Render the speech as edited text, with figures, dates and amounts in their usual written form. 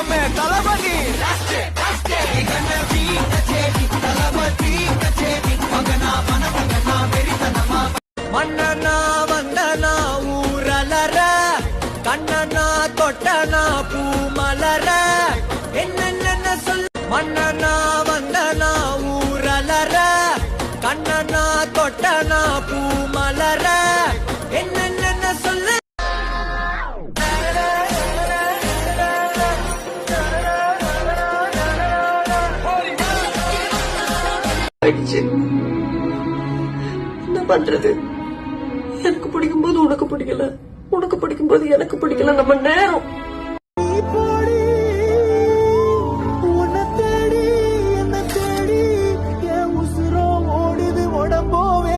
மாமே தளபதி மன்னனா வந்தனா ஊரலர கண்ணனா தொட்டனா பூ மலர என்ன சொல் மன்னனா வந்தனா ஊரலர கண்ணனா தொட்டனா பூ மலர என்ன சொல்ல என்ன பண்றது? எனக்கு பிடிக்கும் போது உனக்கு பிடிக்கல, உனக்கு பிடிக்கும் போது எனக்கு பிடிக்கல. நம்ம நேரம்